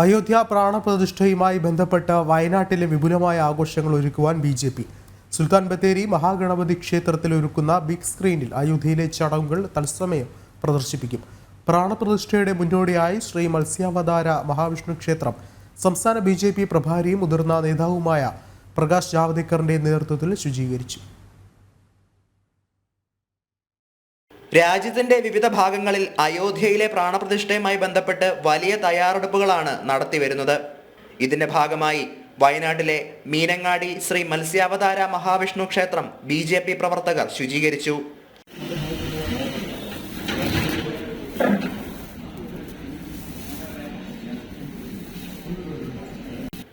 അയോധ്യ പ്രാണപ്രതിഷ്ഠയുമായി ബന്ധപ്പെട്ട് വയനാട്ടിലെ വിപുലമായ ആഘോഷങ്ങൾ ഒരുക്കുവാൻ BJP. സുൽത്താൻ ബത്തേരി മഹാഗണപതി ക്ഷേത്രത്തിൽ ഒരുക്കുന്ന ബിഗ് സ്ക്രീനിൽ അയോധ്യയിലെ ചടങ്ങുകൾ തത്സമയം പ്രദർശിപ്പിക്കും. പ്രാണപ്രതിഷ്ഠയുടെ മുന്നോടിയായി ശ്രീ മത്സ്യാവതാര മഹാവിഷ്ണു ക്ഷേത്രം സംസ്ഥാന BJP പ്രഭാരിയും മുതിർന്ന നേതാവുമായ പ്രകാശ് ജാവദേക്കറിന്റെ നേതൃത്വത്തിൽ ശുചീകരിച്ചു. രാജ്യത്തിന്റെ വിവിധ ഭാഗങ്ങളിൽ അയോധ്യയിലെ പ്രാണപ്രതിഷ്ഠയുമായി ബന്ധപ്പെട്ട് വലിയ തയ്യാറെടുപ്പുകളാണ് നടത്തിവരുന്നത്. ഇതിന്റെ ഭാഗമായി വയനാട്ടിലെ മീനങ്ങാടി ശ്രീ മത്സ്യാവതാര മഹാവിഷ്ണു ക്ഷേത്രം BJP പ്രവർത്തകർ ശുചീകരിച്ചു.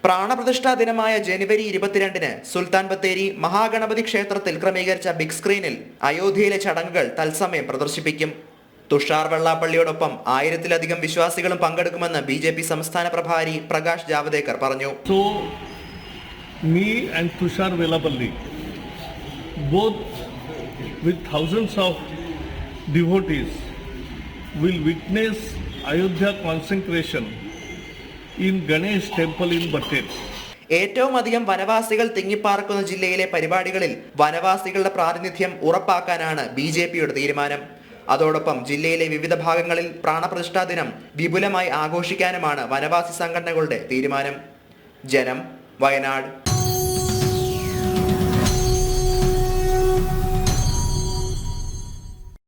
പ്രാണപ്രതിഷ്ഠാ ദിനമായ ജനുവരി 22-ന് സുൽത്താൻ ബത്തേരി മഹാഗണപതി ക്ഷേത്രത്തിൽ ക്രമീകരിച്ച ബിഗ് സ്ക്രീനിൽ അയോധ്യയിലെ ചടങ്ങുകൾ തത്സമയം പ്രദർശിപ്പിക്കും. തുഷാർ വെള്ളാപ്പള്ളിയോടൊപ്പം 1000-ലധികം വിശ്വാസികളും പങ്കെടുക്കുമെന്ന് BJP സംസ്ഥാന പ്രഭാരി പ്രകാശ് ജാവദേക്കർ പറഞ്ഞു. So, me and Tushar Vellapalli, both with thousands of devotees, will witness Ayodhya consecration in Ganesh temple in Batel. ഏറ്റവും അധികം വനവാസികൾ തിങ്ങിപ്പാർക്കുന്ന ജില്ലയിലെ പരിപാടികളിൽ വനവാസികളുടെ പ്രാതിനിധ്യം ഉറപ്പാക്കാനാണ് BJPയുടെ തീരുമാനം. അതോടൊപ്പം ജില്ലയിലെ വിവിധ ഭാഗങ്ങളിൽ പ്രാണപ്രതിഷ്ഠാ ദിനം വിപുലമായി ആഘോഷിക്കാനുമാണ് വനവാസി സംഘടനകളുടെ തീരുമാനം. ജനം, വയനാട്.